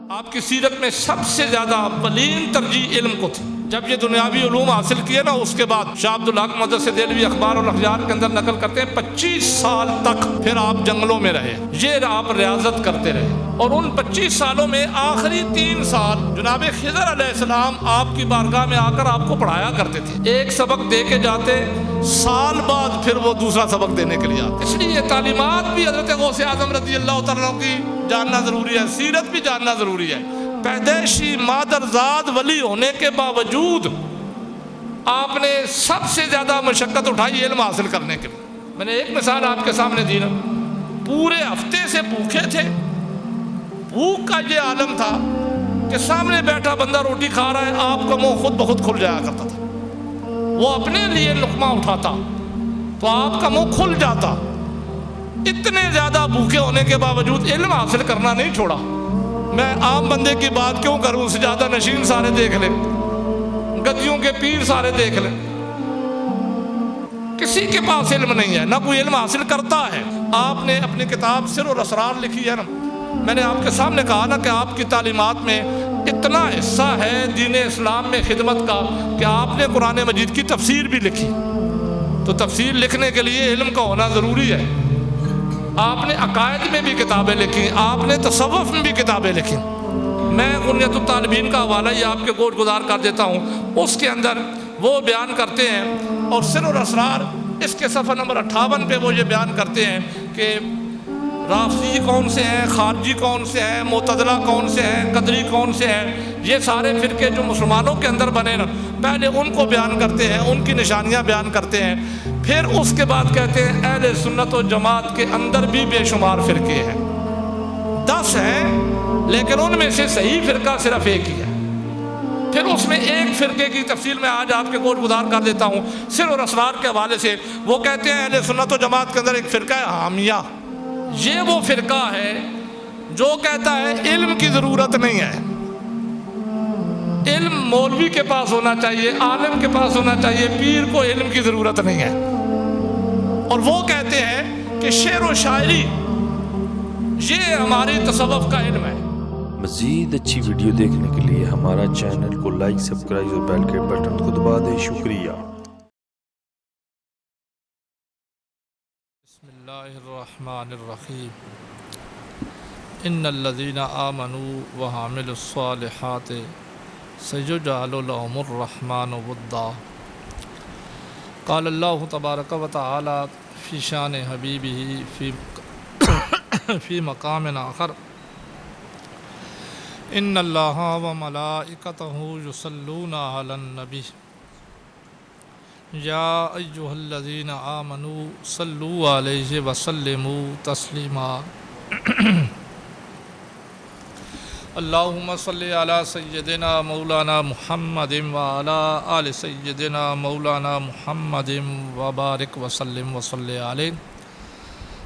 آپ کی سیرت میں سب سے زیادہ اولین ترجیح علم کو تھی۔ جب یہ دنیاوی علوم حاصل کیے نا، اس کے بعد شاہ عبدالحق مدثر دہلوی اخبار والاخبار کے اندر نقل کرتے ہیں 25 سال تک پھر آپ جنگلوں میں رہے، یہ آپ ریاضت کرتے رہے، اور ان 25 سالوں میں آخری 3 سال جناب خضر علیہ السلام آپ کی بارگاہ میں آ کر آپ کو پڑھایا کرتے تھے۔ ایک سبق دے کے جاتے، سال بعد پھر وہ دوسرا سبق دینے کے لیے آتے۔ اس لیے یہ تعلیمات بھی حضرت غوث اعظم رضی اللہ تعالیٰ کی جاننا ضروری ہے، سیرت بھی جاننا ضروری ہے۔ پیدائشی مادرزاد ولی ہونے کے باوجود آپ نے سب سے زیادہ مشقت اٹھائی علم حاصل کرنے کے لیے۔ میں نے ایک مثال آپ کے سامنے دی نا، پورے ہفتے سے بھوکے تھے، بھوک کا یہ عالم تھا کہ سامنے بیٹھا بندہ روٹی کھا رہا ہے، آپ کا منہ خود بخود کھل جایا کرتا تھا۔ وہ اپنے لیے لقمہ اٹھاتا تو آپ کا منہ کھل جاتا۔ اتنے زیادہ بھوکے ہونے کے باوجود علم حاصل کرنا نہیں چھوڑا۔ میں عام بندے کی بات کیوں کروں، سجادہ نشین سارے دیکھ لیں، گدیوں کے پیر سارے دیکھ لیں، کسی کے پاس علم نہیں ہے، نہ کوئی علم حاصل کرتا ہے۔ آپ نے اپنی کتاب سر اور اسرار لکھی ہے نا، میں نے آپ کے سامنے کہا نا کہ آپ کی تعلیمات میں اتنا حصہ ہے دین اسلام میں خدمت کا کہ آپ نے قرآن مجید کی تفسیر بھی لکھی۔ تو تفسیر لکھنے کے لیے علم کا ہونا ضروری ہے۔ آپ نے عقائد میں بھی کتابیں لکھی، آپ نے تصوف میں بھی کتابیں لکھی۔ میں غنیۃ الطالبین کا حوالہ ہی آپ کے گوش گزار کر دیتا ہوں، اس کے اندر وہ بیان کرتے ہیں، اور سر اور اسرار اس کے صفحہ نمبر 58 پہ وہ یہ بیان کرتے ہیں کہ رافضی کون سے ہیں، خارجی کون سے ہیں، معتزلہ کون سے ہیں، قدری کون سے ہیں، یہ سارے فرقے جو مسلمانوں کے اندر بنے نا، پہلے ان کو بیان کرتے ہیں، ان کی نشانیاں بیان کرتے ہیں، پھر اس کے بعد کہتے ہیں اہل سنت و جماعت کے اندر بھی بے شمار فرقے ہیں، 10 ہیں، لیکن ان میں سے صحیح فرقہ صرف ایک ہی ہے۔ پھر اس میں ایک فرقے کی تفصیل میں آج آپ کے گوش گزار کر دیتا ہوں سر اور اسرار کے حوالے سے۔ وہ کہتے ہیں اہل سنت و جماعت کے اندر ایک فرقہ ہے حامیہ، یہ وہ فرقہ ہے جو کہتا ہے علم کی ضرورت نہیں ہے، علم مولوی کے پاس ہونا چاہیے، عالم کے پاس ہونا چاہیے، پیر کو علم کی ضرورت نہیں ہے۔ اور وہ کہتے ہیں کہ شعر و شاعری یہ ہماری تصوف کا علم ہے۔ مزید اچھی ویڈیو دیکھنے کے لیے ہمارا چینل کو لائک، سبسکرائب اور بیل کے بٹن کو دبا دیں۔ شکریہ۔ بسم اللہ الرحمن الرحیم۔ ان الذین آمنوا وعملوا الصالحات سیجعل لهم الرحمن ودا۔ قال اللہ تبارک و تعالی فی شان حبیبہ فی مقام آخر ان اللہ و ملائکتہ یصلون علی النبی یا ایہا الذین آمنوا صلوا علیہ وسلموا تسلیما۔ اللہم صلی علی سیدنا مولانا محمد وعلی آل سیدنا مولانا محمد وبارک وسلم وصلی علیہ۔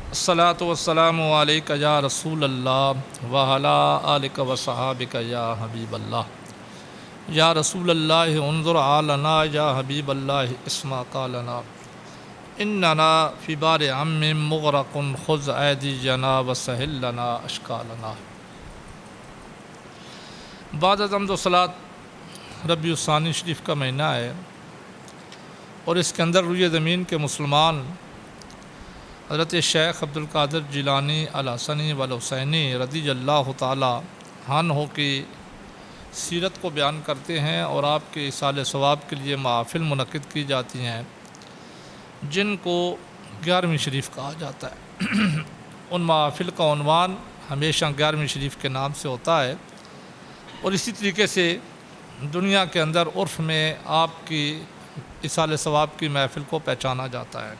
الصلاۃ والسلام علیک یا رسول اللہ وعلی آلک وصحابک یا حبیب اللہ۔ یا رسول اللہ انظر علینا یا حبیب اللہ اسمع قالنا اننا فی بار عم مغرق خذ ایدینا وسہل لنا اشکالنا۔ بعد از حمد و صلاۃ ربیع الثانی شریف کا مہینہ ہے، اور اس کے اندر روئے زمین کے مسلمان حضرت شیخ عبدالقادر جیلانی الحسنی والحسینی رضی اللہ تعالی عنہ کی سیرت کو بیان کرتے ہیں، اور آپ کے ایصال ثواب کے لیے محافل منعقد کی جاتی ہیں جن کو 11ویں شریف کہا جاتا ہے۔ ان محافل کا عنوان ہمیشہ 11ویں شریف کے نام سے ہوتا ہے، اور اسی طریقے سے دنیا کے اندر عرف میں آپ کی ایصال ثواب کی محفل کو پہچانا جاتا ہے۔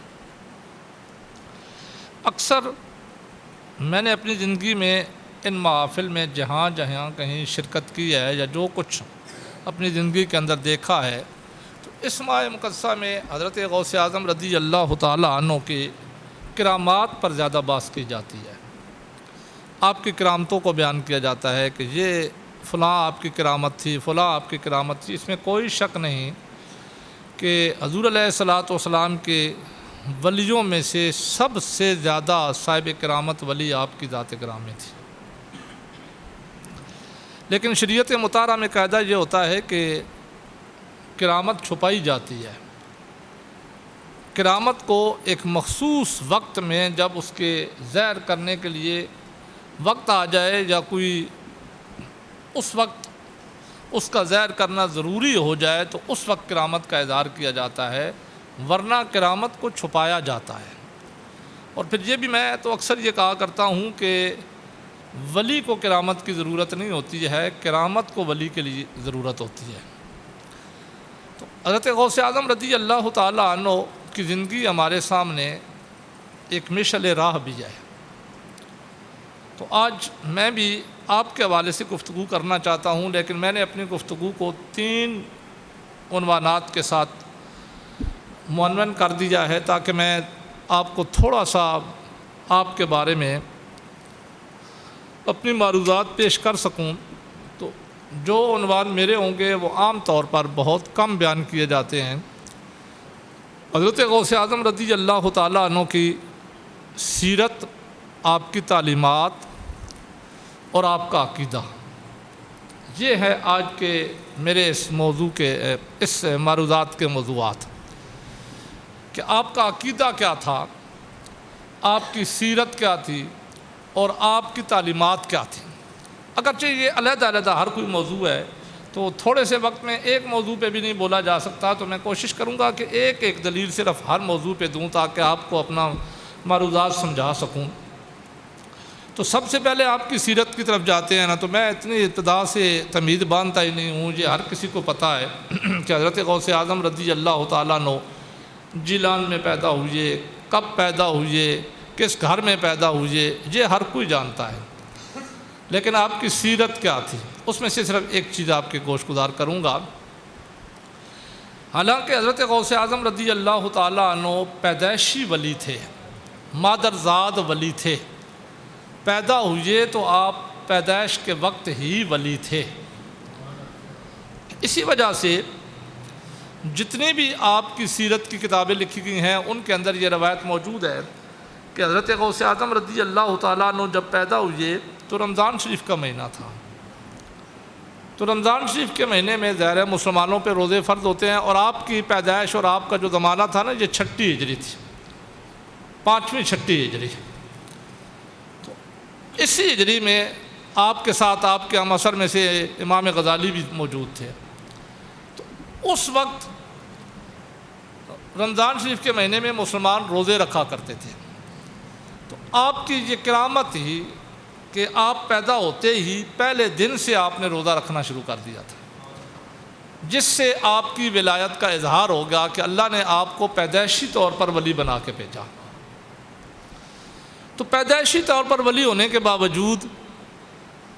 اکثر میں نے اپنی زندگی میں ان محافل میں جہاں جہاں کہیں شرکت کی ہے یا جو کچھ اپنی زندگی کے اندر دیکھا ہے، تو اس ماہ مقدسہ میں حضرت غوث اعظم رضی اللہ تعالی عنہ کی کرامات پر زیادہ بحث کی جاتی ہے۔ آپ کی کرامتوں کو بیان کیا جاتا ہے کہ یہ فلاں آپ کی کرامت تھی، فلاں آپ کی کرامت تھی۔ اس میں کوئی شک نہیں کہ حضور علیہ الصلوۃ والسلام کے ولیوں میں سے سب سے زیادہ صاحب کرامت ولی آپ کی ذات گرامی تھی۔ لیکن شریعت مطہرہ میں قاعدہ یہ ہوتا ہے کہ کرامت چھپائی جاتی ہے۔ کرامت کو ایک مخصوص وقت میں جب اس کے ظاہر کرنے کے لیے وقت آ جائے یا کوئی اس وقت اس کا ظاہر کرنا ضروری ہو جائے تو اس وقت کرامت کا اظہار کیا جاتا ہے، ورنہ کرامت کو چھپایا جاتا ہے۔ اور پھر یہ بھی میں تو اکثر یہ کہا کرتا ہوں کہ ولی کو کرامت کی ضرورت نہیں ہوتی ہے، کرامت کو ولی کے لیے ضرورت ہوتی ہے۔ تو حضرت غوث اعظم رضی اللہ تعالیٰ عنہ کی زندگی ہمارے سامنے ایک مشعل راہ بھی ہے۔ تو آج میں بھی آپ کے حوالے سے گفتگو کرنا چاہتا ہوں، لیکن میں نے اپنی گفتگو کو 3 عنوانات کے ساتھ معنون کر دیا ہے تاکہ میں آپ کو تھوڑا سا آپ کے بارے میں اپنی معروضات پیش کر سکوں۔ تو جو عنوان میرے ہوں گے وہ عام طور پر بہت کم بیان کیے جاتے ہیں۔ حضرت غوث اعظم رضی اللہ تعالیٰ عنہ کی سیرت، آپ کی تعلیمات اور آپ کا عقیدہ، یہ ہے آج کے میرے اس موضوع کے اس معروضات کے موضوعات، کہ آپ کا عقیدہ کیا تھا، آپ کی سیرت کیا تھی اور آپ کی تعلیمات کیا تھیں۔ اگرچہ یہ علیحدہ علیحدہ ہر کوئی موضوع ہے تو تھوڑے سے وقت میں ایک موضوع پہ بھی نہیں بولا جا سکتا، تو میں کوشش کروں گا کہ ایک دلیل صرف ہر موضوع پہ دوں تاکہ آپ کو اپنا معروضات سمجھا سکوں۔ تو سب سے پہلے آپ کی سیرت کی طرف جاتے ہیں نا، تو میں اتنی ابتدا سے تمہید باندھتا ہی نہیں ہوں، یہ ہر کسی کو پتہ ہے کہ حضرت غوث اعظم رضی اللہ تعالیٰ عنہ جیلان میں پیدا ہوئے، کب پیدا ہوئے، کس گھر میں پیدا ہوئے، یہ ہر کوئی جانتا ہے۔ لیکن آپ کی سیرت کیا تھی، اس میں سے صرف ایک چیز آپ کے گوش گزار کروں گا۔ حالانکہ حضرت غوث اعظم رضی اللہ تعالیٰ عنہ پیدائشی ولی تھے، مادرزاد ولی تھے، پیدا ہوئے تو آپ پیدائش کے وقت ہی ولی تھے۔ اسی وجہ سے جتنی بھی آپ کی سیرت کی کتابیں لکھی گئی ہیں ان کے اندر یہ روایت موجود ہے کہ حضرت غوث اعظم رضی اللہ تعالیٰ عنہ جب پیدا ہوئے تو رمضان شریف کا مہینہ تھا۔ تو رمضان شریف کے مہینے میں ظاہر مسلمانوں پہ روزے فرض ہوتے ہیں، اور آپ کی پیدائش اور آپ کا جو زمانہ تھا نا، یہ 6 ہجری تھی، 5ویں 6 ہجری۔ تو اسی ہجری میں آپ کے ساتھ آپ کے ہم عصر میں سے امام غزالی بھی موجود تھے۔ تو اس وقت رمضان شریف کے مہینے میں مسلمان روزے رکھا کرتے تھے۔ تو آپ کی یہ کرامت تھی کہ آپ پیدا ہوتے ہی پہلے دن سے آپ نے روزہ رکھنا شروع کر دیا تھا، جس سے آپ کی ولایت کا اظہار ہوگا کہ اللہ نے آپ کو پیدائشی طور پر ولی بنا کے بھیجا۔ تو پیدائشی طور پر ولی ہونے کے باوجود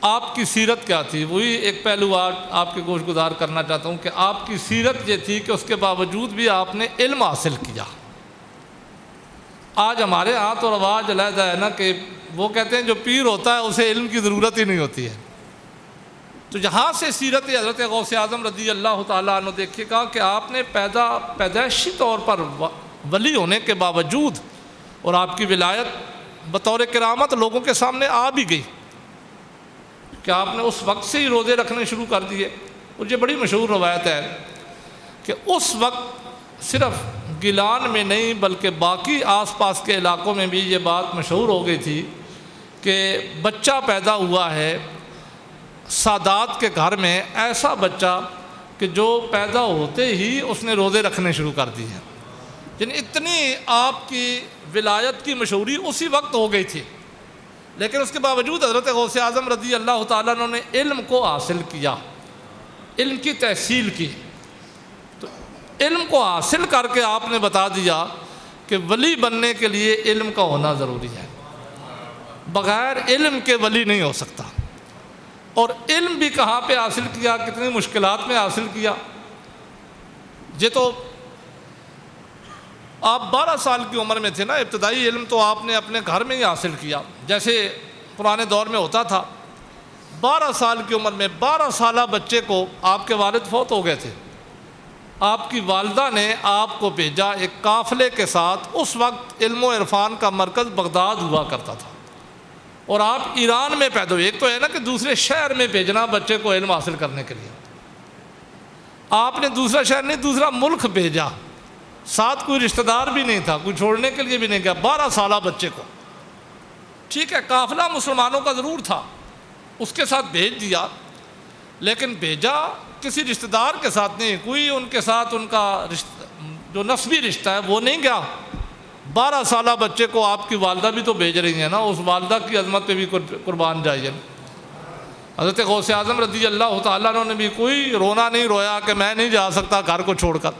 آپ کی سیرت کیا تھی، وہی ایک پہلو آپ کے گوش گزار کرنا چاہتا ہوں کہ آپ کی سیرت یہ تھی کہ اس کے باوجود بھی آپ نے علم حاصل کیا۔ آج ہمارے ہاں تو رواج علیحدہ ہے نا کہ وہ کہتے ہیں جو پیر ہوتا ہے اسے علم کی ضرورت ہی نہیں ہوتی ہے۔ تو یہاں سے سیرت حضرت غوث اعظم رضی اللہ تعالیٰ عنہ دیکھیے گا کہ آپ نے پیدائشی طور پر ولی ہونے کے باوجود، اور آپ کی ولایت بطور کرامت لوگوں کے سامنے آ بھی گئی کہ آپ نے اس وقت سے ہی روزے رکھنے شروع کر دیے۔ اور یہ بڑی مشہور روایت ہے کہ اس وقت صرف گیلان میں نہیں بلکہ باقی آس پاس کے علاقوں میں بھی یہ بات مشہور ہو گئی تھی کہ بچہ پیدا ہوا ہے سادات کے گھر میں، ایسا بچہ کہ جو پیدا ہوتے ہی اس نے روزے رکھنے شروع کر دی ہیں۔ یعنی اتنی آپ کی ولایت کی مشہوری اسی وقت ہو گئی تھی، لیکن اس کے باوجود حضرت غوث اعظم رضی اللہ تعالیٰ عنہ نے علم کو حاصل کیا، علم کی تحصیل کی۔ تو علم کو حاصل کر کے آپ نے بتا دیا کہ ولی بننے کے لیے علم کا ہونا ضروری ہے، بغیر علم کے ولی نہیں ہو سکتا۔ اور علم بھی کہاں پہ حاصل کیا، کتنی مشکلات میں حاصل کیا۔ یہ تو آپ 12 سال کی عمر میں تھے نا، ابتدائی علم تو آپ نے اپنے گھر میں ہی حاصل کیا، جیسے پرانے دور میں ہوتا تھا۔ 12 سال کی عمر میں 12 سالہ بچے کو آپ کے والد فوت ہو گئے تھے، آپ کی والدہ نے آپ کو بھیجا ایک قافلے کے ساتھ۔ اس وقت علم و عرفان کا مرکز بغداد ہوا کرتا تھا، اور آپ ایران میں پیدا ہوئے، ایک تو ہے نا کہ دوسرے شہر میں بھیجنا بچے کو علم حاصل کرنے کے لیے، آپ نے دوسرا شہر نہیں دوسرا ملک بھیجا، ساتھ کوئی رشتہ دار بھی نہیں تھا، کوئی چھوڑنے کے لیے بھی نہیں گیا، 12 سالہ بچے کو، ٹھیک ہے قافلہ مسلمانوں کا ضرور تھا، اس کے ساتھ بھیج دیا، لیکن بھیجا کسی رشتہ دار کے ساتھ نہیں، کوئی ان کے ساتھ ان کا جو نسبی رشتہ ہے وہ نہیں گیا، 12 سالہ بچے کو آپ کی والدہ بھی تو بھیج رہی ہیں نا، اس والدہ کی عظمت پہ بھی قربان جائیے۔ حضرت غوث اعظم رضی اللہ تعالیٰ عنہ نے بھی کوئی رونا نہیں رویا کہ میں نہیں جا سکتا گھر کو چھوڑ کر،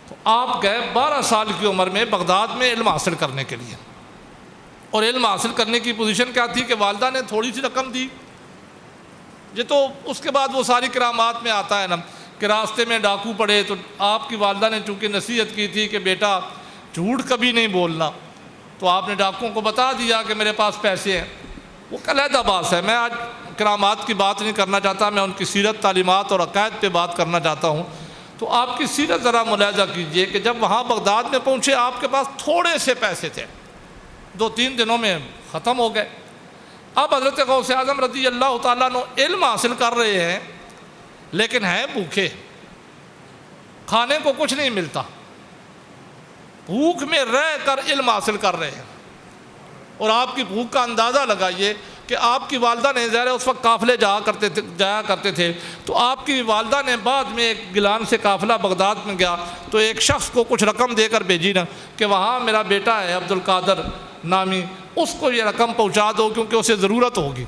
تو آپ گئے 12 سال کی عمر میں بغداد میں علم حاصل کرنے کے لیے، اور علم حاصل کرنے کی پوزیشن کیا تھی کہ والدہ نے تھوڑی سی رقم دی، یہ تو اس کے بعد وہ ساری کرامات میں آتا ہے نا کہ راستے میں ڈاکو پڑے تو آپ کی والدہ نے چونکہ نصیحت کی تھی کہ بیٹا جھوٹ کبھی نہیں بولنا، تو آپ نے ڈاکوؤں کو بتا دیا کہ میرے پاس پیسے ہیں، وہ علیحدہ بات ہے، میں آج کرامات کی بات نہیں کرنا چاہتا، میں ان کی سیرت تعلیمات اور عقائد پہ بات کرنا چاہتا ہوں۔ تو آپ کی سیرت ذرا ملاحظہ کیجئے کہ جب وہاں بغداد میں پہنچے آپ کے پاس تھوڑے سے پیسے تھے، 2-3 دنوں میں ختم ہو گئے۔ اب حضرت غوث اعظم رضی اللہ تعالیٰ عنہ علم حاصل کر رہے ہیں لیکن ہیں بھوکے، کھانے کو کچھ نہیں ملتا، بھوک میں رہ کر علم حاصل کر رہے ہیں، اور آپ کی بھوک کا اندازہ لگائیے کہ آپ کی والدہ نے ظاہر ہے اس وقت قافلے جایا کرتے تھے، تو آپ کی والدہ نے بعد میں ایک گیلان سے قافلہ بغداد میں گیا تو ایک شخص کو کچھ رقم دے کر بھیجی نا کہ وہاں میرا بیٹا ہے عبد القادر نامی، اس کو یہ رقم پہنچا دو کیونکہ اسے ضرورت ہوگی۔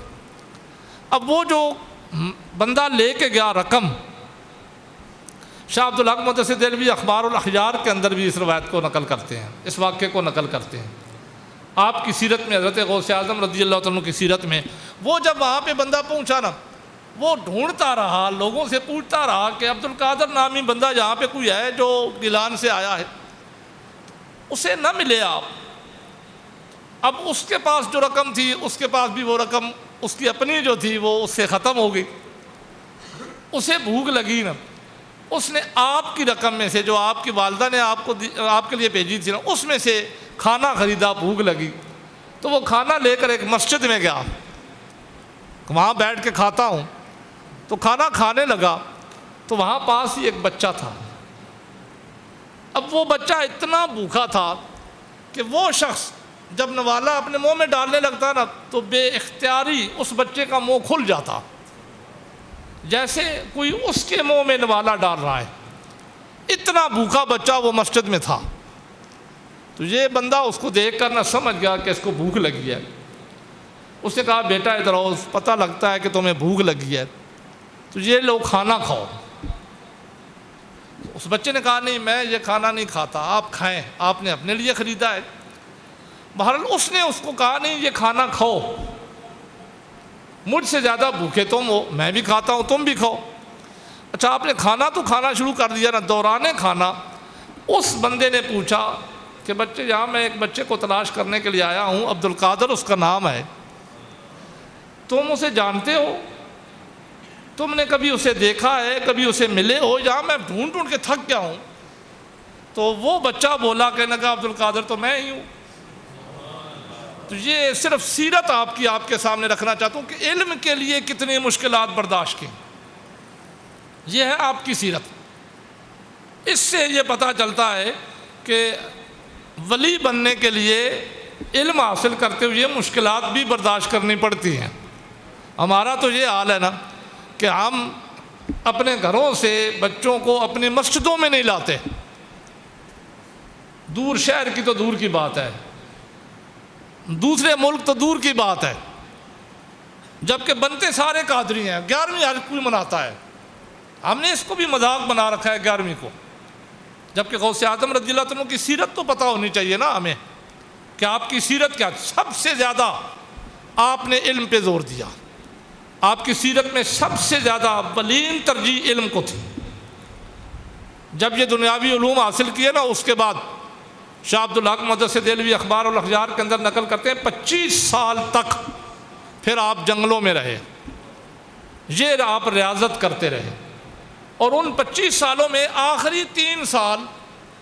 اب وہ جو بندہ لے کے گیا رقم، شاہ عبد الحق مدثر دہلوی اخبار الاحیار کے اندر بھی اس روایت کو نقل کرتے ہیں، اس واقعے کو نقل کرتے ہیں۔ آپ کی سیرت میں حضرت غوث اعظم رضی اللہ عنہ کی سیرت میں وہ جب وہاں پہ بندہ پہنچا نا، وہ ڈھونڈتا رہا، لوگوں سے پوچھتا رہا کہ عبد القادر نامی بندہ یہاں پہ کوئی ہے جو گیلان سے آیا ہے، اسے نہ ملے آپ۔ اب اس کے پاس جو رقم تھی اس کے پاس بھی وہ رقم اس کی اپنی جو تھی وہ اس سے ختم ہو گئی، اسے بھوک لگی نا، اس نے آپ کی رقم میں سے جو آپ کی والدہ نے آپ کے لیے بھیجی تھی نا اس میں سے کھانا خریدا، بھوک لگی تو وہ کھانا لے کر ایک مسجد میں گیا، وہاں بیٹھ کے کھاتا ہوں، تو کھانا کھانے لگا تو وہاں پاس ہی ایک بچہ تھا۔ اب وہ بچہ اتنا بھوکا تھا کہ وہ شخص جب نوالا اپنے منہ میں ڈالنے لگتا نا تو بے اختیاری اس بچے کا منہ کھل جاتا، جیسے کوئی اس کے منہ میں نوالا ڈال رہا ہے، اتنا بھوکا بچہ وہ مسجد میں تھا۔ تو یہ بندہ اس کو دیکھ کر نہ سمجھ گیا کہ اس کو بھوک لگی ہے، اس نے کہا بیٹا ادھر آؤ، پتہ لگتا ہے کہ تمہیں بھوک لگی ہے تو یہ لو کھانا کھاؤ۔ اس بچے نے کہا نہیں میں یہ کھانا نہیں کھاتا، آپ کھائیں، آپ نے اپنے لیے خریدا ہے۔ بہرحال اس نے اس کو کہا نہیں یہ کھانا کھاؤ، مجھ سے زیادہ بھوکے تم ہو، میں بھی کھاتا ہوں تم بھی کھاؤ۔ اچھا آپ نے کھانا تو کھانا شروع کر دیا نا، دوران کھانا اس بندے نے پوچھا کہ بچے یہاں میں ایک بچے کو تلاش کرنے کے لیے آیا ہوں، عبد القادر اس کا نام ہے، تم اسے جانتے ہو؟ تم نے کبھی اسے دیکھا ہے، کبھی اسے ملے ہو؟ یہاں میں ڈھونڈ ڈھونڈ کے تھک گیا ہوں۔ تو وہ بچہ بولا کہ نہ عبد القادر تو میں ہی ہوں۔ تو یہ صرف سیرت آپ کے سامنے رکھنا چاہتا ہوں کہ علم کے لیے کتنی مشکلات برداشت کی، یہ ہے آپ کی سیرت۔ اس سے یہ پتہ چلتا ہے کہ ولی بننے کے لیے علم حاصل کرتے ہوئے مشکلات بھی برداشت کرنی پڑتی ہیں۔ ہمارا تو یہ حال ہے نا کہ ہم اپنے گھروں سے بچوں کو اپنی مسجدوں میں نہیں لاتے، دور شہر کی تو دور کی بات ہے، دوسرے ملک تو دور کی بات ہے، جبکہ بنتے سارے قادری ہیں، 11ویں ہر کوئی مناتا ہے، ہم نے اس کو بھی مذاق بنا رکھا ہے 11ویں کو، جبکہ غوث اعظم رضی اللہ عنہ کی سیرت تو پتہ ہونی چاہیے نا ہمیں کہ آپ کی سیرت کیا۔ سب سے زیادہ آپ نے علم پہ زور دیا، آپ کی سیرت میں سب سے زیادہ اولین ترجیح علم کو تھی۔ جب یہ دنیاوی علوم حاصل کیے نا اس کے بعد شاہ عبد الحق مدثر دہلوی اخبار الاحیار کے اندر نقل کرتے ہیں 25 سال تک پھر آپ جنگلوں میں رہے، یہ آپ ریاضت کرتے رہے، اور ان 25 سالوں میں آخری 3 سال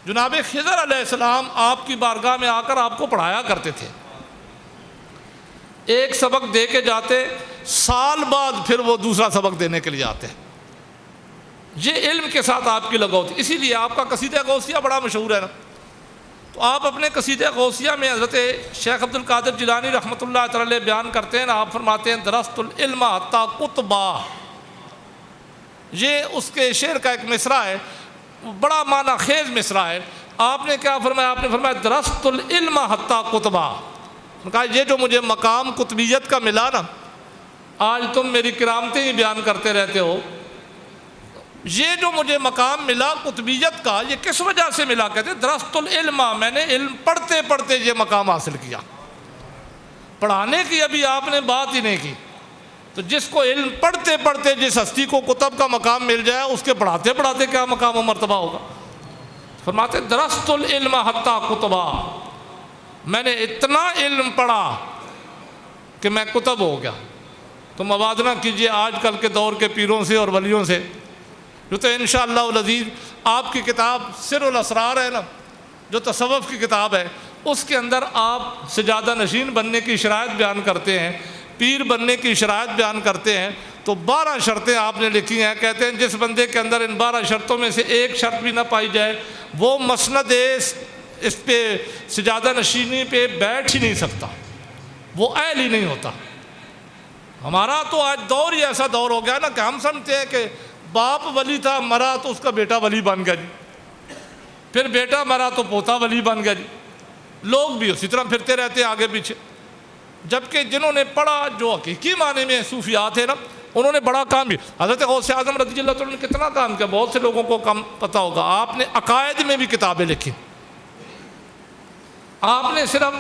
جناب خضر علیہ السلام آپ کی بارگاہ میں آ کر آپ کو پڑھایا کرتے تھے۔ ایک سبق دے کے جاتے، سال بعد پھر وہ دوسرا سبق دینے کے لیے آتے. یہ علم کے ساتھ آپ کی لگاؤ تھی. اسی لیے آپ کا قصیدہ غوثیہ بڑا مشہور ہے نا. تو آپ اپنے قصیدہ غوثیہ میں حضرت شیخ عبد القادر جیلانی رحمۃ اللہ تعالی بیان کرتے ہیں نا، آپ فرماتے ہیں درست العلم حتی کتبا. یہ اس کے شعر کا ایک مصرع ہے، بڑا معنی خیز مصرع ہے. آپ نے کیا فرمایا؟ آپ نے فرمایا درست العلم حتی کتبا. کہا یہ جو مجھے مقام قطبیت کا ملا نا، آج تم میری کرامتیں ہی بیان کرتے رہتے ہو، یہ جو مجھے مقام ملا قطبیت کا، یہ کس وجہ سے ملا؟ کہتے ہیں درست العلم، میں نے علم پڑھتے پڑھتے یہ مقام حاصل کیا. پڑھانے کی ابھی آپ نے بات ہی نہیں کی. تو جس کو علم پڑھتے پڑھتے جس ہستی کو کتب کا مقام مل جائے، اس کے پڑھاتے پڑھاتے کیا مقام و مرتبہ ہوگا. فرماتے درست العلم حتی کتبا، میں نے اتنا علم پڑھا کہ میں کتب ہو گیا. تو موازنہ کیجئے آج کل کے دور کے پیروں سے اور ولیوں سے. جو تو انشاءاللہ العزیز آپ کی کتاب سر الاسرار ہے نا، جو تصوف کی کتاب ہے، اس کے اندر آپ سجادہ نشین بننے کی شرائط بیان کرتے ہیں، پیر بننے کی شرائط بیان کرتے ہیں. تو 12 شرطیں آپ نے لکھی ہیں. کہتے ہیں جس بندے کے اندر ان 12 شرطوں میں سے ایک شرط بھی نہ پائی جائے، وہ مسند اس پہ سجادہ نشینی پہ بیٹھ ہی نہیں سکتا، وہ اہل ہی نہیں ہوتا. ہمارا تو آج دور ہی ایسا دور ہو گیا نا کہ ہم سمجھتے ہیں کہ باپ ولی تھا، مرا تو اس کا بیٹا ولی بن گیا جی، پھر بیٹا مرا تو پوتا ولی بن گیا جی. لوگ بھی اسی طرح پھرتے رہتے ہیں آگے پیچھے. جبکہ جنہوں نے پڑھا، جو حقیقی معنی میں صوفیات ہیں نا، انہوں نے بڑا کام بھی. حضرت غوث اعظم رضی اللہ تعالیٰ نے کتنا کام کیا، بہت سے لوگوں کو کم پتہ ہوگا. آپ نے عقائد میں بھی کتابیں لکھی. آپ نے صرف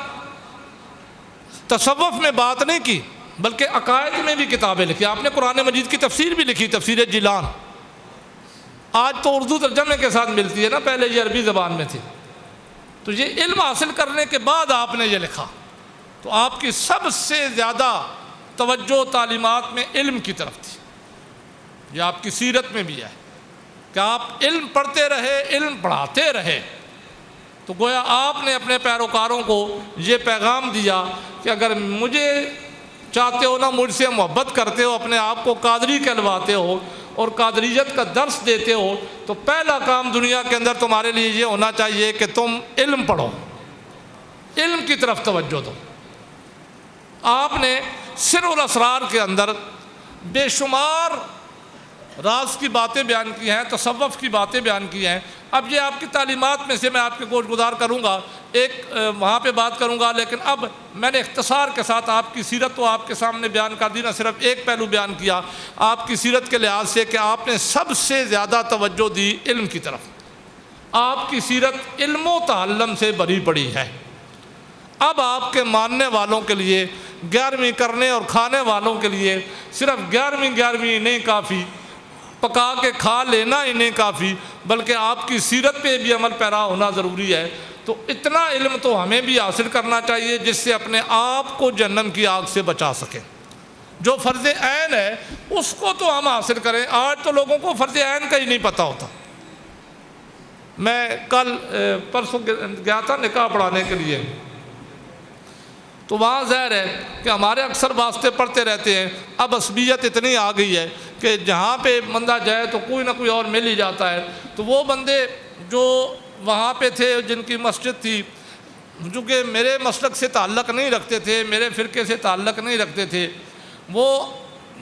تصوف میں بات نہیں کی بلکہ عقائد میں بھی کتابیں لکھی. آپ نے قرآن مجید کی تفسیر بھی لکھی، تفسیر جیلان. آج تو اردو ترجمے کے ساتھ ملتی ہے نا، پہلے یہ عربی زبان میں تھی. تو یہ علم حاصل کرنے کے بعد آپ نے یہ لکھا. تو آپ کی سب سے زیادہ توجہ تعلیمات میں علم کی طرف تھی. یہ آپ کی سیرت میں بھی ہے کہ آپ علم پڑھتے رہے، علم پڑھاتے رہے. تو گویا آپ نے اپنے پیروکاروں کو یہ پیغام دیا کہ اگر مجھے چاہتے ہو نا، مجھ سے محبت کرتے ہو، اپنے آپ کو قادری کہلواتے ہو اور قادریت کا درس دیتے ہو، تو پہلا کام دنیا کے اندر تمہارے لیے یہ ہونا چاہیے کہ تم علم پڑھو، علم کی طرف توجہ دو. آپ نے سر الاسرار کے اندر بے شمار راز کی باتیں بیان کی ہیں، تصوف کی باتیں بیان کی ہیں. اب یہ آپ کی تعلیمات میں سے میں آپ کے گوش گزار کروں گا، ایک وہاں پہ بات کروں گا، لیکن اب میں نے اختصار کے ساتھ آپ کی سیرت تو آپ کے سامنے بیان کر دی، نہ صرف ایک پہلو بیان کیا آپ کی سیرت کے لحاظ سے کہ آپ نے سب سے زیادہ توجہ دی علم کی طرف. آپ کی سیرت علم و تعلم سے بھری پڑی ہے. اب آپ کے ماننے والوں کے لیے، 11ویں کرنے اور کھانے والوں کے لیے صرف 11ویں نہیں کافی، پکا کے کھا لینا ہی نہیں کافی، بلکہ آپ کی سیرت پہ بھی عمل پیرا ہونا ضروری ہے. تو اتنا علم تو ہمیں بھی حاصل کرنا چاہیے جس سے اپنے آپ کو جہنم کی آگ سے بچا سکیں. جو فرض عین ہے اس کو تو ہم حاصل کریں. آج تو لوگوں کو فرض عین کا ہی نہیں پتہ ہوتا. میں کل پرسوں گیا تھا نکاح پڑھانے کے لیے، تو وہاں ظاہر ہے کہ ہمارے اکثر واسطے پڑھتے رہتے ہیں. اب عصبیت اتنی آ گئی ہے کہ جہاں پہ بندہ جائے تو کوئی نہ کوئی اور مل ہی جاتا ہے. تو وہ بندے جو وہاں پہ تھے، جن کی مسجد تھی، چونکہ میرے مسلک سے تعلق نہیں رکھتے تھے، میرے فرقے سے تعلق نہیں رکھتے تھے، وہ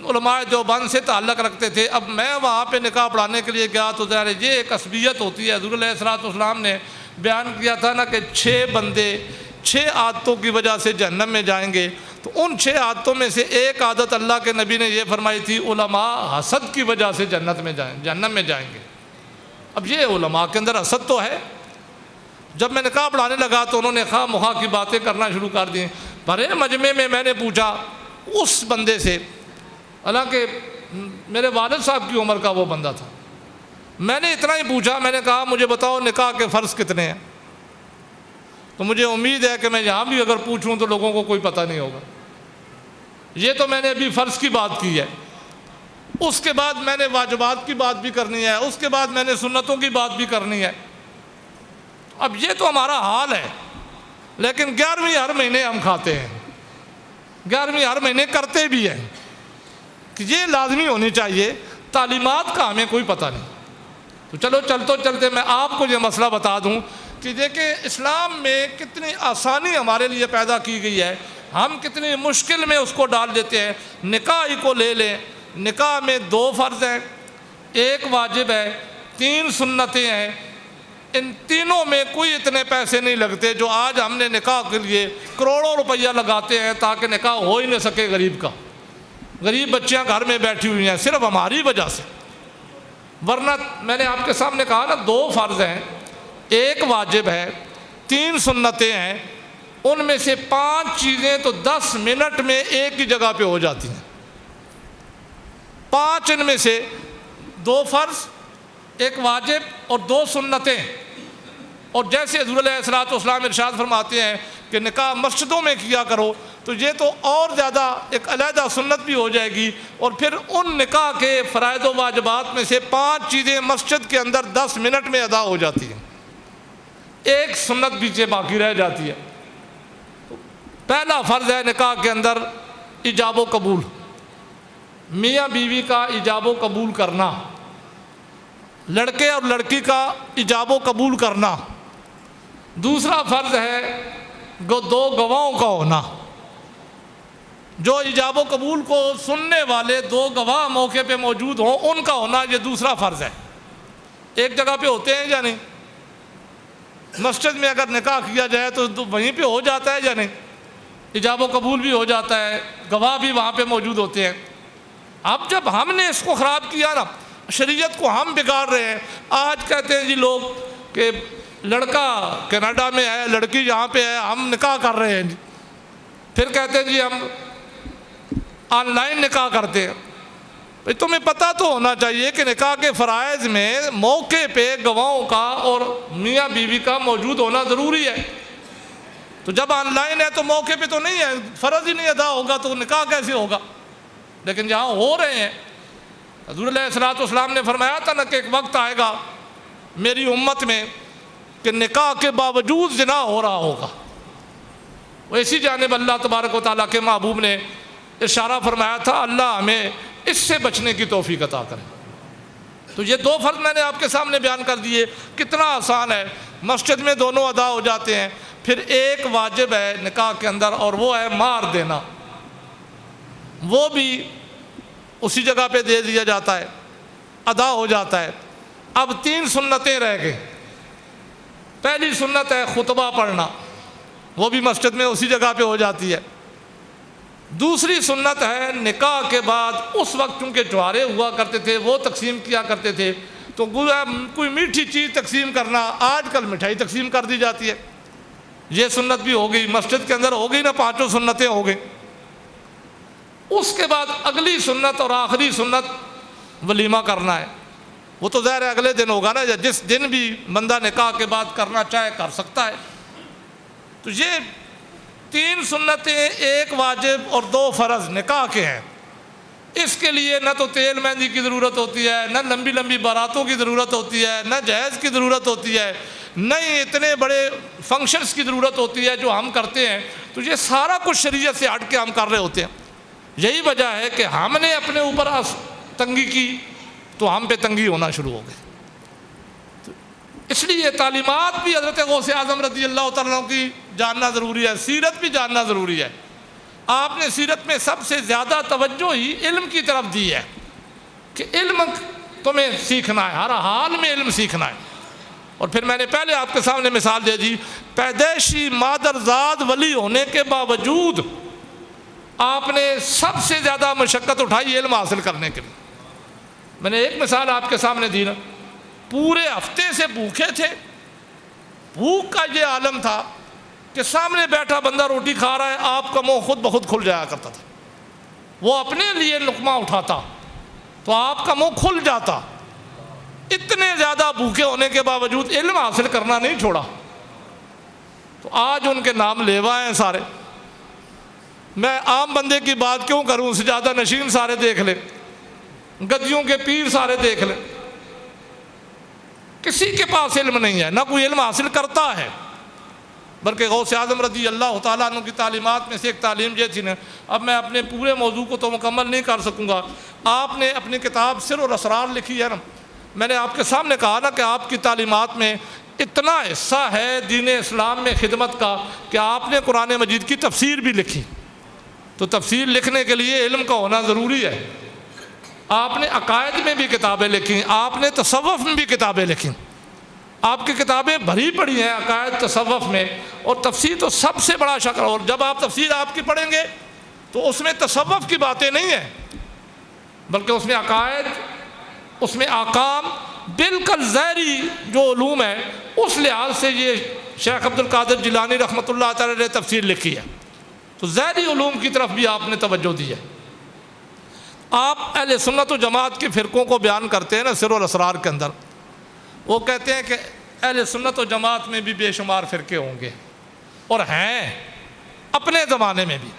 علماء دیوبند سے تعلق رکھتے تھے. اب میں وہاں پہ نکاح پڑھانے کے لیے گیا تو ظاہر ہے یہ ایک عصبیت ہوتی ہے. حضور علیہ الصلوۃ والسلام نے بیان کیا تھا نا کہ 6 بندے 6 عادتوں کی وجہ سے جہنم میں جائیں گے. تو ان 6 عادتوں میں سے ایک عادت اللہ کے نبی نے یہ فرمائی تھی، علماء حسد کی وجہ سے جہنم میں جائیں گے. اب یہ علماء کے اندر حسد تو ہے. جب میں نکاح پڑھانے لگا تو انہوں نے خواہ مخواہ کی باتیں کرنا شروع کر دیں. بھرے مجمع میں نے پوچھا اس بندے سے، حالانکہ میرے والد صاحب کی عمر کا وہ بندہ تھا، میں نے اتنا ہی پوچھا، میں نے کہا مجھے بتاؤ نکاح کے فرض کتنے ہیں؟ تو مجھے امید ہے کہ میں یہاں بھی اگر پوچھوں تو لوگوں کو کوئی پتہ نہیں ہوگا. یہ تو میں نے ابھی فرض کی بات کی ہے. اس کے بعد میں نے واجبات کی بات بھی کرنی ہے، اس کے بعد میں نے سنتوں کی بات بھی کرنی ہے. اب یہ تو ہمارا حال ہے، لیکن 11ویں ہر مہینے ہم کھاتے ہیں. 11ویں ہر مہینے کرتے بھی ہیں کہ یہ لازمی ہونی چاہیے، تعلیمات کا ہمیں کوئی پتہ نہیں۔ تو چلو چلتے میں آپ کو یہ مسئلہ بتا دوں کہ دیکھیں اسلام میں کتنی آسانی ہمارے لیے پیدا کی گئی ہے، ہم کتنی مشکل میں اس کو ڈال دیتے ہیں۔ نکاح ہی کو لے لیں، نکاح میں 2 فرض ہیں، 1 واجب ہے، 3 سنتیں ہیں۔ ان تینوں میں کوئی اتنے پیسے نہیں لگتے جو آج ہم نے نکاح کے لیے کروڑوں روپیہ لگاتے ہیں تاکہ نکاح ہو ہی نہ سکے غریب کا۔ غریب بچیاں گھر میں بیٹھی ہوئی ہیں صرف ہماری وجہ سے، ورنہ میں نے آپ کے سامنے کہا نا 2 فرض ہیں، 1 واجب ہے، 3 سنتیں ہیں، ان میں سے 5 چیزیں تو 10 منٹ میں ایک ہی جگہ پہ ہو جاتی ہیں۔ 5 ان میں سے 2 فرض، 1 واجب اور 2 سنتیں۔ اور جیسے حضور علیہ الصلوۃ والسلام ارشاد فرماتے ہیں کہ نکاح مسجدوں میں کیا کرو، تو یہ تو اور زیادہ ایک علیحدہ سنت بھی ہو جائے گی۔ اور پھر ان نکاح کے فرائض و واجبات میں سے 5 چیزیں مسجد کے اندر 10 منٹ میں ادا ہو جاتی ہیں، 1 سنت پیچھے باقی رہ جاتی ہے۔ پہلا فرض ہے نکاح کے اندر ایجاب و قبول، میاں بیوی کا ایجاب و قبول کرنا، لڑکے اور لڑکی کا ایجاب و قبول کرنا۔ دوسرا فرض ہے 2 گواہوں کا ہونا، جو ایجاب و قبول کو سننے والے 2 گواہ موقع پہ موجود ہوں، ان کا ہونا یہ دوسرا فرض ہے۔ ایک جگہ پہ ہوتے ہیں یا نہیں؟ مسجد میں اگر نکاح کیا جائے تو وہیں پہ ہو جاتا ہے یا نہیں؟ ایجاب و قبول بھی ہو جاتا ہے، گواہ بھی وہاں پہ موجود ہوتے ہیں۔ اب جب ہم نے اس کو خراب کیا نا، شریعت کو ہم بگاڑ رہے ہیں۔ آج کہتے ہیں جی لوگ کہ لڑکا کینیڈا میں ہے، لڑکی یہاں پہ ہے، ہم نکاح کر رہے ہیں جی۔ پھر کہتے ہیں جی ہم آن لائن نکاح کرتے ہیں۔ بھئی تمہیں پتہ تو ہونا چاہیے کہ نکاح کے فرائض میں موقع پہ گواہوں کا اور میاں بیوی کا موجود ہونا ضروری ہے۔ تو جب آن لائن ہے تو موقع پہ تو نہیں ہے، فرض ہی نہیں ادا ہوگا تو نکاح کیسے ہوگا؟ لیکن جہاں ہو رہے ہیں، حضور علیہ الصلوۃ والسلام نے فرمایا تھا نا کہ ایک وقت آئے گا میری امت میں کہ نکاح کے باوجود زنا ہو رہا ہوگا۔ وہ اسی جانب اللہ تبارک و تعالیٰ کے محبوب نے اشارہ فرمایا تھا، اللہ ہمیں اس سے بچنے کی توفیق عطا کرے۔ تو یہ 2 فرض میں نے آپ کے سامنے بیان کر دیے، کتنا آسان ہے، مسجد میں دونوں ادا ہو جاتے ہیں۔ پھر 1 واجب ہے نکاح کے اندر، اور وہ ہے مہر دینا، وہ بھی اسی جگہ پہ دے دیا جاتا ہے، ادا ہو جاتا ہے۔ اب 3 سنتیں رہ گئی۔ پہلی سنت ہے خطبہ پڑھنا، وہ بھی مسجد میں اسی جگہ پہ ہو جاتی ہے۔ دوسری سنت ہے نکاح کے بعد اس وقت کیونکہ جوارے ہوا کرتے تھے، وہ تقسیم کیا کرتے تھے، تو کوئی میٹھی چیز تقسیم کرنا، آج کل مٹھائی تقسیم کر دی جاتی ہے۔ یہ سنت بھی ہو گئی، مسجد کے اندر ہو گئی نا، 5 سنتیں ہو گئی۔ اس کے بعد اگلی سنت اور آخری سنت ولیمہ کرنا ہے۔ وہ تو ظاہر ہے اگلے دن ہوگا نا، یا جس دن بھی بندہ نکاح کے بعد کرنا چاہے کر سکتا ہے۔ تو یہ 3 سنتیں، 1 واجب اور 2 فرض نکاح کے ہیں۔ اس کے لیے نہ تو تیل مہندی کی ضرورت ہوتی ہے، نہ لمبی لمبی باراتوں کی ضرورت ہوتی ہے، نہ جہیز کی ضرورت ہوتی ہے، نہ ہی اتنے بڑے فنکشنز کی ضرورت ہوتی ہے جو ہم کرتے ہیں۔ تو یہ سارا کچھ شریعت سے ہٹ کے ہم کر رہے ہوتے ہیں۔ یہی وجہ ہے کہ ہم نے اپنے اوپر تنگی کی تو ہم پہ تنگی ہونا شروع ہو گئی۔ اس لیے تعلیمات بھی حضرت غوث اعظم رضی اللہ تعالیٰ عنہ کی جاننا ضروری ہے، سیرت بھی جاننا ضروری ہے۔ آپ نے سیرت میں سب سے زیادہ توجہ ہی علم کی طرف دی ہے کہ علم تمہیں سیکھنا ہے، ہر حال میں علم سیکھنا ہے۔ اور پھر میں نے پہلے آپ کے سامنے مثال دے دی، پیدائشی مادرزاد ولی ہونے کے باوجود آپ نے سب سے زیادہ مشقت اٹھائی علم حاصل کرنے کے لیے۔ میں نے ایک مثال آپ کے سامنے دی نا، پورے ہفتے سے بھوکے تھے، بھوک کا یہ عالم تھا کہ سامنے بیٹھا بندہ روٹی کھا رہا ہے، آپ کا منہ خود بخود کھل جایا کرتا تھا۔ وہ اپنے لیے لقمہ اٹھاتا تو آپ کا منہ کھل جاتا۔ اتنے زیادہ بھوکے ہونے کے باوجود علم حاصل کرنا نہیں چھوڑا۔ تو آج ان کے نام لیوا ہیں سارے۔ میں عام بندے کی بات کیوں کروں، سجادہ نشین سارے دیکھ لیں، گدیوں کے پیر سارے دیکھ لیں، کسی کے پاس علم نہیں ہے، نہ کوئی علم حاصل کرتا ہے۔ بلکہ غوث اعظم رضی اللہ تعالیٰ عنہ کی تعلیمات میں سے ایک تعلیم یہ تھی نا، اب میں اپنے پورے موضوع کو تو مکمل نہیں کر سکوں گا، آپ نے اپنی کتاب سر اور اسرار لکھی ہے نا، میں نے آپ کے سامنے کہا نا کہ آپ کی تعلیمات میں اتنا حصہ ہے دین اسلام میں خدمت کا کہ آپ نے قرآن مجید کی تفسیر بھی لکھی۔ تو تفسیر لکھنے کے لیے علم کا ہونا ضروری ہے۔ آپ نے عقائد میں بھی کتابیں لکھی، آپ نے تصوف میں بھی کتابیں لکھی، آپ کی کتابیں بھری پڑی ہیں عقائد تصوف میں، اور تفسیر تو سب سے بڑا شکل۔ اور جب آپ تفسیر آپ کی پڑھیں گے تو اس میں تصوف کی باتیں نہیں ہیں، بلکہ اس میں عقائد، اس میں احکام، بالکل ظاہری جو علوم ہے اس لحاظ سے یہ شیخ عبد القادر جیلانی رحمۃ اللہ تعالی نے تفسیر لکھی ہے۔ تو ظاہری علوم کی طرف بھی آپ نے توجہ دی ہے۔ آپ اہل سنت و جماعت کے فرقوں کو بیان کرتے ہیں نا سر و اسرار کے اندر، وہ کہتے ہیں کہ اہل سنت و جماعت میں بھی بے شمار فرقے ہوں گے، اور ہیں اپنے زمانے میں بھی۔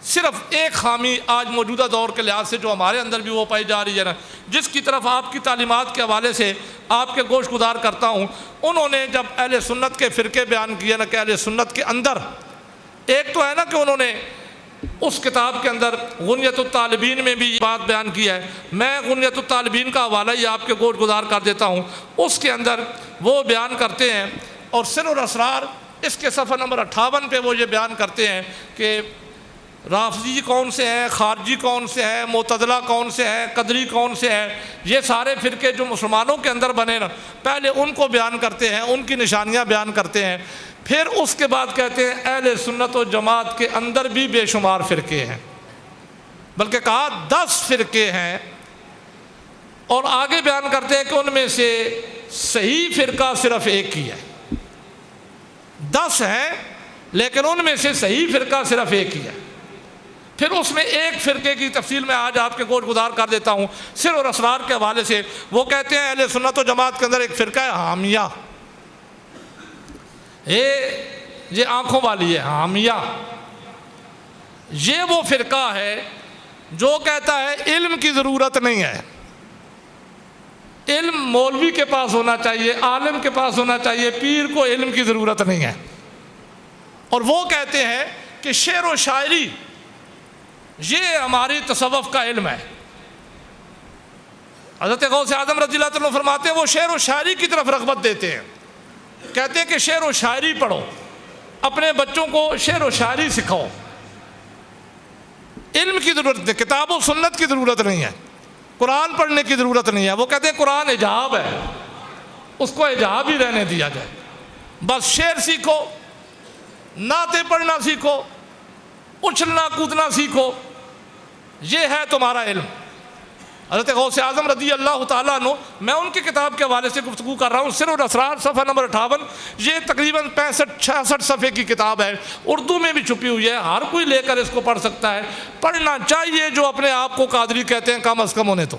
صرف ایک خامی آج موجودہ دور کے لحاظ سے جو ہمارے اندر بھی وہ پائی جا رہی ہے نا، جس کی طرف آپ کی تعلیمات کے حوالے سے آپ کے گوش گزار کرتا ہوں، انہوں نے جب اہل سنت کے فرقے بیان کیے نا کہ اہل سنت کے اندر ایک تو ہے نا کہ انہوں نے اس کتاب کے اندر غنیت الطالبین میں بھی یہ بات بیان کی ہے، میں غنیت الطالبین کا حوالہ ہی آپ کے گوش گزار کر دیتا ہوں، اس کے اندر وہ بیان کرتے ہیں، اور سر اور اسرار اس کے صفحہ نمبر 58 پہ وہ یہ بیان کرتے ہیں کہ رافضی کون سے ہیں، خارجی کون سے ہیں، معتزلہ کون سے ہیں، قدری کون سے ہیں، یہ سارے فرقے جو مسلمانوں کے اندر بنے نا، پہلے ان کو بیان کرتے ہیں، ان کی نشانیاں بیان کرتے ہیں، پھر اس کے بعد کہتے ہیں اہل سنت و جماعت کے اندر بھی بے شمار فرقے ہیں، بلکہ کہا 10 فرقے ہیں، اور آگے بیان کرتے ہیں کہ ان میں سے صحیح فرقہ صرف ایک ہی ہے۔ 10 ہیں لیکن ان میں سے صحیح فرقہ صرف ایک ہی ہے۔ پھر اس میں ایک فرقے کی تفصیل میں آج آپ کے گوش گزار کر دیتا ہوں سر اور اسرار کے حوالے سے۔ وہ کہتے ہیں اہل سنت و جماعت کے اندر ایک فرقہ ہے حامیہ، یہ آنکھوں والی ہے حامیہ، یہ وہ فرقہ ہے جو کہتا ہے علم کی ضرورت نہیں ہے، علم مولوی کے پاس ہونا چاہیے، عالم کے پاس ہونا چاہیے، پیر کو علم کی ضرورت نہیں ہے۔ اور وہ کہتے ہیں کہ شعر و شاعری یہ ہماری تصوف کا علم ہے۔ حضرت غوث اعظم رضی اللہ عنہ فرماتے ہیں وہ شعر و شاعری کی طرف رغبت دیتے ہیں، کہتے ہیں کہ شعر و شاعری پڑھو، اپنے بچوں کو شعر و شاعری سکھاؤ، علم کی ضرورت نہیں، کتاب و سنت کی ضرورت نہیں ہے، قرآن پڑھنے کی ضرورت نہیں ہے۔ وہ کہتے ہیں قرآن حجاب ہے، اس کو حجاب ہی رہنے دیا جائے، بس شعر سیکھو، نعتیں پڑھنا سیکھو، اچھلنا کودنا سیکھو، یہ ہے تمہارا علم۔ حضرت غوث اعظم رضی اللہ تعالیٰ عنہ، میں ان کی کتاب کے حوالے سے گفتگو کر رہا ہوں، سر اور اسرار صفحہ نمبر 58، یہ تقریباً 65-66 صفحے کی کتاب ہے، اردو میں بھی چھپی ہوئی ہے، ہر کوئی لے کر اس کو پڑھ سکتا ہے، پڑھنا چاہیے جو اپنے آپ کو قادری کہتے ہیں کم از کم انہیں تو،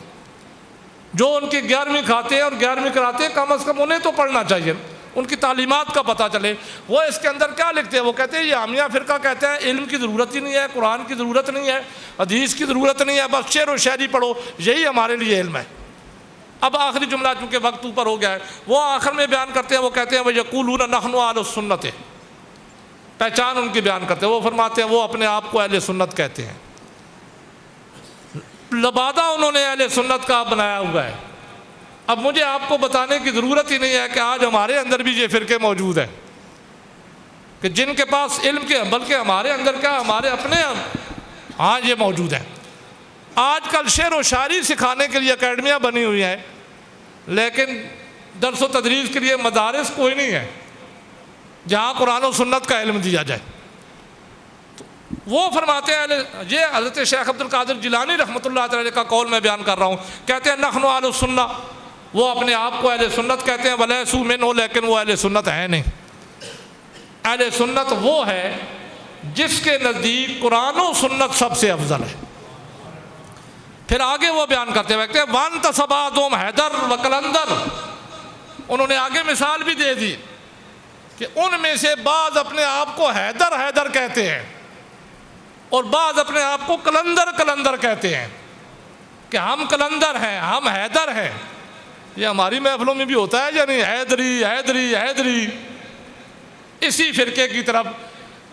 جو ان کی 11ویں کھاتے ہیں اور 11ویں کراتے ہیں کم از کم انہیں تو پڑھنا چاہیے، ان کی تعلیمات کا پتہ چلے۔ وہ اس کے اندر کیا لکھتے ہیں، وہ کہتے ہیں یہ حامیہ فرقہ کہتا ہے علم کی ضرورت ہی نہیں ہے، قرآن کی ضرورت نہیں ہے، حدیث کی ضرورت نہیں ہے، بس شعر و شاعری پڑھو، یہی ہمارے لیے علم ہے۔ اب آخری جملہ چونکہ وقت اوپر ہو گیا ہے، وہ آخر میں بیان کرتے ہیں، وہ کہتے ہیں وَيَقُولُونَ نَحْنُ أَهْلُ السُّنَّةِ، پہچان ان کی بیان کرتے ہیں، وہ فرماتے ہیں وہ اپنے آپ کو اہل سنت کہتے ہیں، لبادہ انہوں نے اہل سنت کا بنایا ہوا ہے۔ اب مجھے آپ کو بتانے کی ضرورت ہی نہیں ہے کہ آج ہمارے اندر بھی یہ فرقے موجود ہیں کہ جن کے پاس علم کے، بلکہ ہمارے اندر کیا ہمارے اپنے ہاں یہ موجود ہیں۔ آج کل شعر و شاعری سکھانے کے لیے اکیڈمیاں بنی ہوئی ہیں، لیکن درس و تدریس کے لیے مدارس کوئی نہیں ہے جہاں قرآن و سنت کا علم دیا جائے۔ وہ فرماتے ہیں، یہ حضرت شیخ عبد القادر جیلانی رحمۃ اللہ علیہ کا قول میں بیان کر رہا ہوں، کہتے ہیں نحن اہل السنہ، وہ اپنے آپ کو اہل سنت کہتے ہیں، ولیسوا منہ، لیکن وہ اہل سنت ہے نہیں۔ اہل سنت وہ ہے جس کے نزدیک قرآن و سنت سب سے افضل ہے۔ پھر آگے وہ بیان کرتے ہیں کہ وانتسب بعضهم حیدر و قلندر، انہوں نے آگے مثال بھی دے دی کہ ان میں سے بعض اپنے آپ کو حیدر حیدر کہتے ہیں اور بعض اپنے آپ کو قلندر قلندر کہتے ہیں کہ ہم قلندر ہیں، ہم حیدر ہیں۔ یہ ہماری محفلوں میں بھی ہوتا ہے یا نہیں، حیدری حیدری حیدری، اسی فرقے کی طرف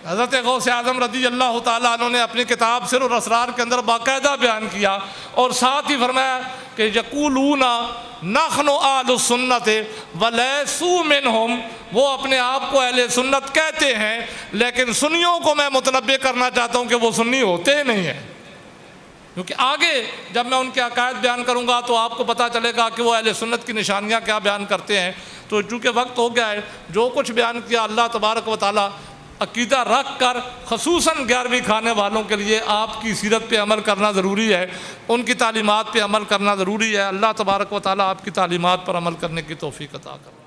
حضرت غوث اعظم رضی اللہ تعالیٰ عنہ نے اپنی کتاب سر الاسرار کے اندر باقاعدہ بیان کیا، اور ساتھ ہی فرمایا کہ یقولون نحن اہل السنت ولیسوا منہم، وہ اپنے آپ کو اہل سنت کہتے ہیں لیکن سنیوں کو میں متنبہ کرنا چاہتا ہوں کہ وہ سنی ہوتے نہیں ہیں، کیونکہ آگے جب میں ان کے عقائد بیان کروں گا تو آپ کو پتہ چلے گا کہ وہ اہل سنت کی نشانیاں کیا بیان کرتے ہیں۔ تو چونکہ وقت ہو گیا ہے، جو کچھ بیان کیا اللہ تبارک و تعالیٰ عقیدہ رکھ کر خصوصاً 11ویں کھانے والوں کے لیے آپ کی سیرت پہ عمل کرنا ضروری ہے، ان کی تعلیمات پہ عمل کرنا ضروری ہے۔ اللہ تبارک و تعالیٰ آپ کی تعلیمات پر عمل کرنے کی توفیق عطا کرے۔